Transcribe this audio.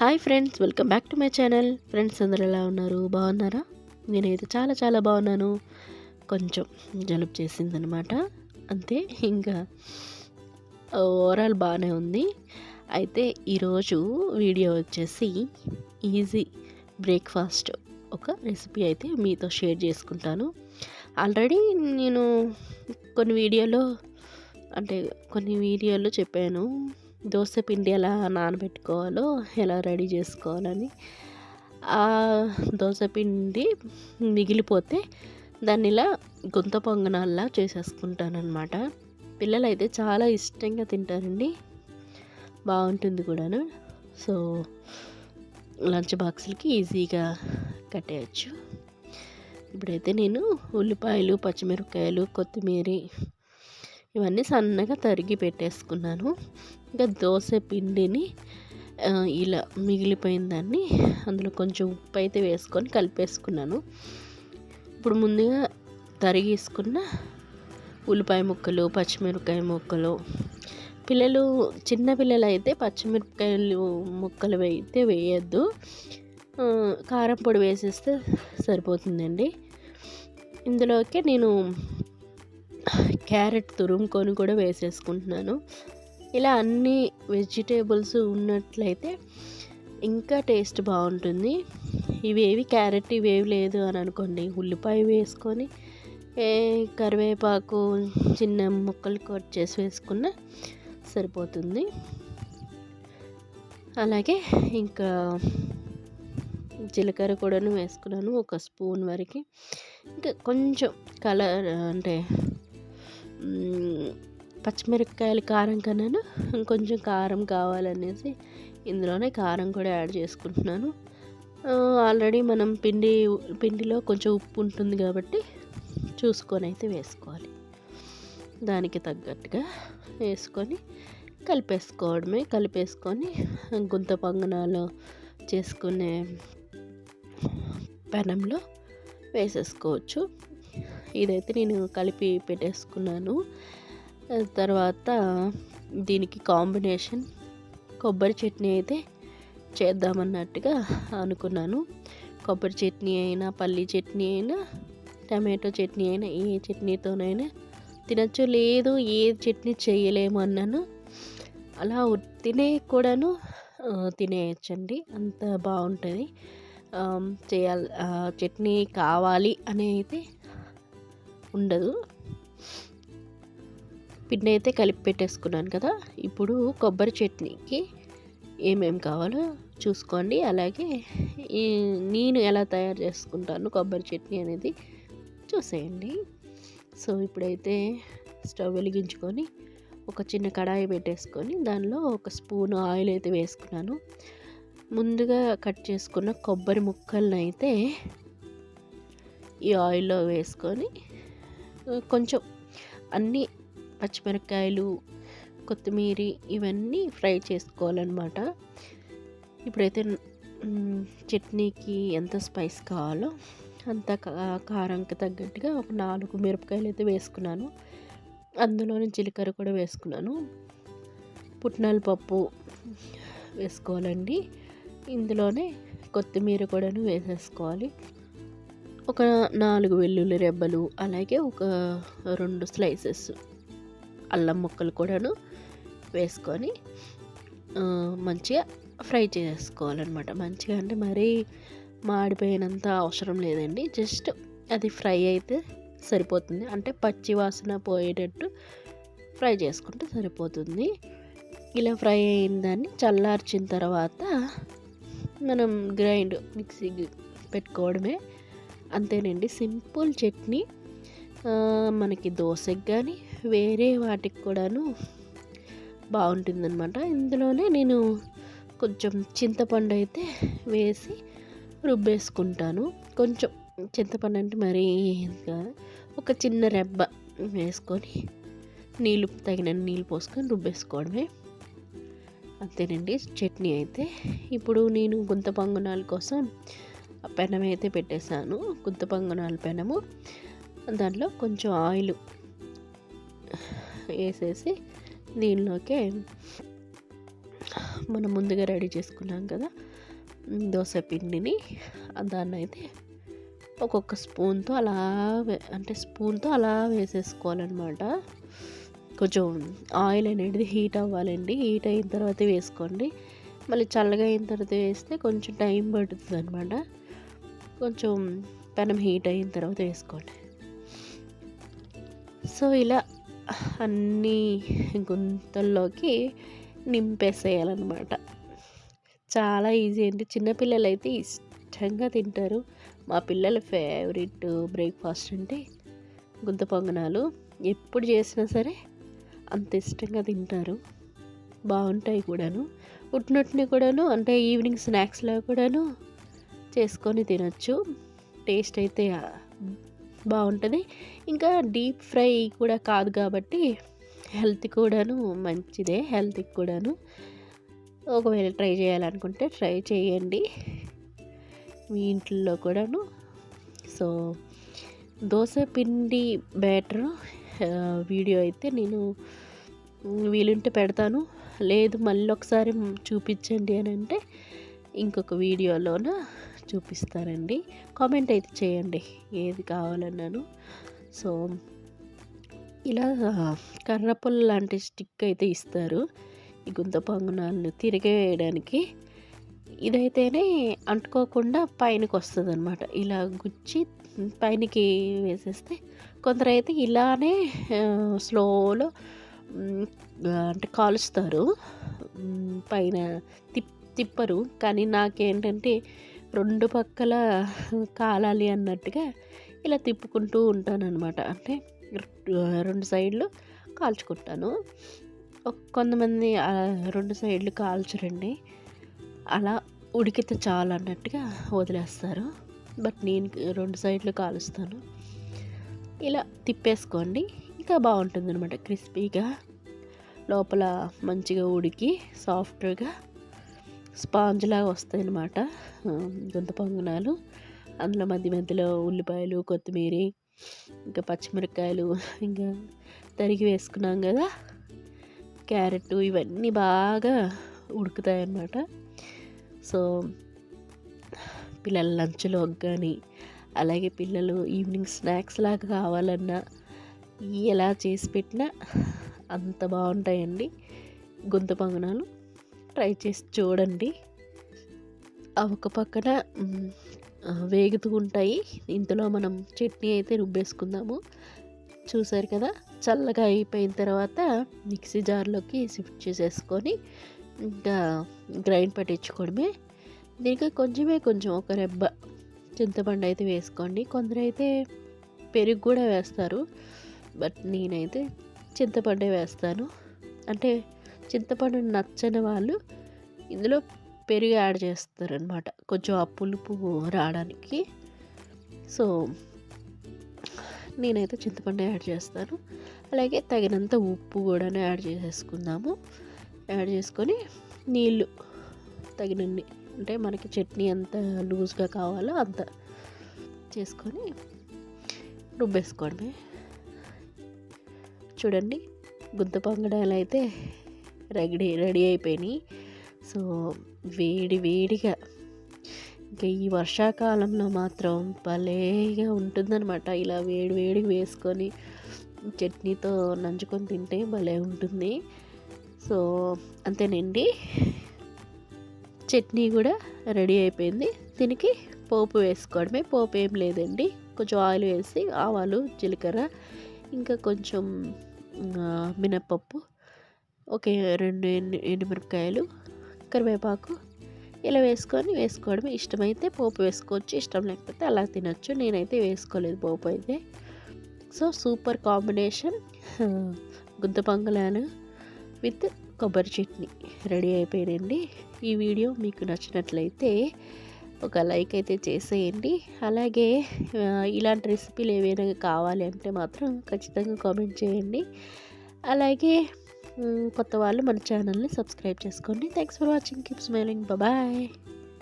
Hi friends, welcome back to my channel. Friends అందరూ ఎలా ఉన్నారు? బాగున్నారా? నేనైతే చాలా చాలా బాగున్నాను. కొంచెం జలుబు చేసిందనమాట, అంతే. ఇంకా ఓవరాల్ బాగానే ఉంది. అయితే ఈరోజు వీడియో వచ్చేసి ఈజీ బ్రేక్ఫాస్ట్ ఒక రెసిపీ అయితే మీతో షేర్ చేసుకుంటాను. ఆల్రెడీ నేను కొన్ని వీడియోలో చెప్పాను, దోశ పిండి ఎలా నానబెట్టుకోవాలో, ఎలా రెడీ చేసుకోవాలని. ఆ దోశ పిండి మిగిలిపోతే దాన్ని ఇలా గుంత పొంగనాల్లా చేసేసుకుంటానన్నమాట. పిల్లలైతే చాలా ఇష్టంగా తింటారండి, బాగుంటుంది కూడాను. సో లంచ్ బాక్స్లకి ఈజీగా కట్టేయచ్చు. ఇప్పుడైతే నేను ఉల్లిపాయలు, పచ్చిమిరపకాయలు, కొత్తిమీర ఇవన్నీ సన్నగా తరిగి పెట్టేసుకున్నాను. ఇంకా దోశ పిండిని ఇలా మిగిలిపోయిన దాన్ని అందులో కొంచెం ఉప్పు అయితే వేసుకొని కలిపేసుకున్నాను. ఇప్పుడు ముందుగా తరిగేసుకున్న ఉల్లిపాయ ముక్కలు, పచ్చిమిరపకాయ ముక్కలు, చిన్నపిల్లలు అయితే పచ్చిమిరపకాయలు ముక్కలు అయితే వేయద్దు, కారం పొడి వేసేస్తే సరిపోతుందండి. ఇందులోకి నేను క్యారెట్ తురుముకొని కూడా వేసేసుకుంటున్నాను. ఇలా అన్ని వెజిటేబుల్స్ ఉన్నట్లయితే ఇంకా టేస్ట్ బాగుంటుంది. క్యారెట్ ఇవేవి లేదు అని అనుకోండి, ఉల్లిపాయ వేసుకొని కరివేపాకు చిన్న ముక్కలు కట్ చేసి వేసుకున్న సరిపోతుంది. అలాగే ఇంకా జీలకర్ర కూడాను వేసుకున్నాను, ఒక స్పూన్ వరకు. ఇంకా కొంచెం కలర్ అంటే పచ్చిమిరపకాయల కారం కన్నాను ఇంకొంచెం కారం కావాలనేసి ఇందులోనే కారం కూడా యాడ్ చేసుకుంటున్నాను. ఆల్రెడీ మనం పిండిలో కొంచెం ఉప్పు ఉంటుంది కాబట్టి చూసుకొని అయితే వేసుకోవాలి. దానికి తగ్గట్టుగా వేసుకొని కలిపేసుకొని గుంత పొంగనాలు చేసుకునే పెనంలో వేసేసుకోవచ్చు. ఇదైతే నేను కలిపి పెట్టేసుకున్నాను. తర్వాత దీనికి కాంబినేషన్ కొబ్బరి చట్నీ అయితే చేద్దామన్నట్టుగా అనుకున్నాను. కొబ్బరి చట్నీ అయినా, పల్లి చట్నీ అయినా, టమాటో చట్నీ అయినా, ఏ చట్నీతోనైనా తినచ్చు. లేదు ఏ చట్నీ చేయలేము అన్నాను, అలా కూడాను తినేయచ్చండి, అంత బాగుంటుంది. చట్నీ కావాలి అని అయితే ఉండదు. పిండి అయితే కలిపి పెట్టేసుకున్నాను కదా. ఇప్పుడు కొబ్బరి చట్నీకి ఏమేమి కావాలో చూసుకోండి. అలాగే నేను ఎలా తయారు చేసుకుంటాను కొబ్బరి చట్నీ అనేది చూసేయండి. సో ఇప్పుడైతే స్టవ్ వెలిగించుకొని ఒక చిన్న కడాయి పెట్టేసుకొని దానిలో ఒక స్పూన్ ఆయిల్ అయితే వేసుకున్నాను. ముందుగా కట్ చేసుకున్న కొబ్బరి ముక్కలను అయితే ఈ ఆయిల్లో వేసుకొని కొంచెం అన్నీ పచ్చిమిరపకాయలు, కొత్తిమీర ఇవన్నీ ఫ్రై చేసుకోవాలన్నమాట. ఇప్పుడైతే చట్నీకి ఎంత స్పైస్ కావాలో అంత కారంకి తగ్గట్టుగా ఒక 4 మిరపకాయలు అయితే వేసుకున్నాను. అందులోనే జీలకర్ర కూడా వేసుకున్నాను. పుట్నాల పప్పు వేసుకోవాలండి. ఇందులోనే కొత్తిమీర కూడాను వేసేసుకోవాలి. ఒక 4 వెల్లుల్లి రెబ్బలు, అలాగే ఒక 2 స్లైసెస్ అల్లం ముక్కలు కూడాను వేసుకొని మంచిగా ఫ్రై చేసుకోవాలన్నమాట. మంచిగా అంటే మరీ మాడిపోయినంత అవసరం లేదండి, జస్ట్ అది ఫ్రై అయితే సరిపోతుంది. అంటే పచ్చి వాసన పోయేటట్టు ఫ్రై చేసుకుంటే సరిపోతుంది. ఇలా ఫ్రై అయిన దాన్ని చల్లార్చిన తర్వాత మనం మిక్సీ పెట్టుకోవడమే, అంతేనండి. సింపుల్ చట్నీ. మనకి దోశకి కానీ వేరే వాటికి కూడాను బాగుంటుందన్నమాట. ఇందులోనే నేను కొంచెం చింతపండు అయితే వేసి రుబ్బేసుకుంటాను. కొంచెం చింతపండు అంటే మరీ ఒక చిన్న రెబ్బ వేసుకొని తగినన్ని నీళ్ళు పోసుకొని రుబ్బేసుకోవడమే, అంతేనండి చట్నీ అయితే. ఇప్పుడు నేను గుంత పొంగనాల కోసం పెనం అయితే పెట్టేశాను, గుంత పొంగనాల పెనము. దాంట్లో కొంచెం ఆయిల్ వేసేసి దీనిలోకి మనం ముందుగా రెడీ చేసుకున్నాం కదా దోస పిండిని, దాన్నైతే ఒక్కొక్క స్పూన్తో అలా అంటే స్పూన్తో అలా వేసేసుకోవాలన్నమాట. కొంచెం ఆయిల్ అనేది హీట్ అవ్వాలండి. హీట్ అయిన తర్వాత వేసుకోండి. మళ్ళీ చల్లగా అయిన తర్వాత వేస్తే కొంచెం టైం పడుతుంది అనమాట. కొంచెం పెనం హీట్ అయిన తర్వాత వేసుకోండి. సో ఇలా అన్నీ గుంతల్లోకి నింపేసేయాలన్నమాట. చాలా ఈజీ అండి. చిన్నపిల్లలు అయితే ఇష్టంగా తింటారు. మా పిల్లల ఫేవరెట్ బ్రేక్ఫాస్ట్ అంటే గుంత పొంగనాలు. ఎప్పుడు చేసినా సరే అంత ఇష్టంగా తింటారు. బాగుంటాయి కూడాను. ఉట్టినట్టుని కూడాను అంటే ఈవినింగ్ స్నాక్స్లో కూడాను చేసుకొని తినచ్చు. టేస్ట్ అయితే బాగుంటుంది. ఇంకా డీప్ ఫ్రై కూడా కాదు కాబట్టి హెల్త్ కూడాను మంచిదే. హెల్త్కి కూడాను ఒకవేళ ట్రై చేయాలనుకుంటే ట్రై చేయండి మీ ఇంట్లో కూడాను. సో దోశ పిండి బ్యాటర్ వీడియో అయితే నేను వీలుంటే పెడతాను. లేదు మళ్ళీ ఒకసారి చూపించండి అని అంటే ఇంకొక వీడియోలోన చూపిస్తానండి. కామెంట్ అయితే చేయండి ఏది కావాలన్నాను. సో ఇలా కర్రపుల్ల లాంటి స్టిక్ అయితే ఇస్తారు ఈ గుంత పొంగనాలను తిరిగేయడానికి. ఇదైతేనే అంటుకోకుండా పైనకి వస్తుంది అనమాట. ఇలా గుచ్చి పైనకి వేసేస్తే కొందరైతే ఇలానే స్లోలో అంటే కాలుస్తారు, పైన తిప్పరు. కానీ నాకేంటంటే రెండు పక్కల కాలాలి అన్నట్టుగా ఇలా తిప్పుకుంటూ ఉంటానన్నమాట. అంటే రెండు సైడ్లు కాల్చుకుంటాను. కొంతమంది రెండు సైడ్లు కాల్చరండి, అలా ఉడికితే చాలు అన్నట్టుగా వదిలేస్తారు. బట్ నేను రెండు సైడ్లు కాలుస్తాను. ఇలా తిప్పేసుకోండి, ఇంకా బాగుంటుంది అనమాట. క్రిస్పీగా లోపల మంచిగా ఉడికి సాఫ్ట్గా స్పాంజ్ లాగా వస్తాయి అన్నమాట గుంత పొంగనాలు. అందులో మధ్య మధ్యలో ఉల్లిపాయలు, కొత్తిమీర, ఇంకా పచ్చిమిరపకాయలు, ఇంకా తరిగి వేసుకున్నాం కదా క్యారెట్, ఇవన్నీ బాగా ఉడుకుతాయి అన్నమాట. సో పిల్లల లంచ్లోకి కానీ అలాగే పిల్లలు ఈవినింగ్ స్నాక్స్ లాగా కావాలన్నా ఎలా చేసి పెట్టినా అంత బాగుంటాయండి గుంత పొంగనాలు. ట్రై చేసి చూడండి. ఒక పక్కన వేగుతూ ఉంటాయి. ఇంతలో మనం చట్నీ అయితే రుబ్బేసుకుందాము. చూసారు కదా, చల్లగా అయిపోయిన తర్వాత మిక్సీ జార్లోకి షిఫ్ట్ చేసేసుకొని ఇంకా గ్రైండ్ పట్టించుకోవడమే. దీనికి కొంచెం ఒక రెబ్బ చింతపండు అయితే వేసుకోండి. కొందరైతే పెరుగు కూడా వేస్తారు, బట్ నేనైతే చింతపండే వేస్తాను. అంటే చింతపండు నచ్చని వాళ్ళు ఇందులో పెరుగు యాడ్ చేస్తారనమాట, కొంచెం ఆ పులుపు రావడానికి. సో నేనైతే చింతపండు యాడ్ చేస్తాను. అలాగే తగినంత ఉప్పు కూడా యాడ్ చేసేసుకుందాము. యాడ్ చేసుకొని నీళ్ళు తగినన్ని, అంటే మనకి చట్నీ ఎంత లూజ్గా కావాలో అంత చేసుకొని రుబ్బేసుకోవడమే. చూడండి గుంత పొంగడాలు అయితే రెడీ అయిపోయినాయి. సో వేడిగా ఇంకా ఈ వర్షాకాలంలో మాత్రం భలేగా ఉంటుందన్నమాట. ఇలా వేడిగా వేసుకొని చట్నీతో నంచుకొని తింటే భలే ఉంటుంది. సో అంతేనండి, చట్నీ కూడా రెడీ అయిపోయింది. దీనికి పోపు వేసుకోవడమే. పోపు ఏం లేదండి, కొంచెం ఆయిల్ వేసి ఆవాలు, జీలకర్ర, ఇంకా కొంచెం మినప్పప్పు, ఒక 2 ఎండుమిరపకాయలు, కరివేపాకు ఇలా వేసుకోవడమే. ఇష్టమైతే పోపు వేసుకోవచ్చు, ఇష్టం లేకపోతే అలా తినచ్చు. నేనైతే వేసుకోలేదు పోపు అయితే. సో సూపర్ కాంబినేషన్ గుంత పొంగనాలు విత్ కొబ్బరి చట్నీ రెడీ అయిపోయిందండి. ఈ వీడియో మీకు నచ్చినట్లయితే ఒక లైక్ అయితే చేసేయండి. అలాగే ఇలాంటి రెసిపీలు ఏవైనా కావాలి అంటే మాత్రం ఖచ్చితంగా కామెంట్ చేయండి. అలాగే కొత్త వాళ్ళు మన ఛానల్ని సబ్స్క్రైబ్ చేసుకోండి. Thanks for watching. Keep smiling. Bye.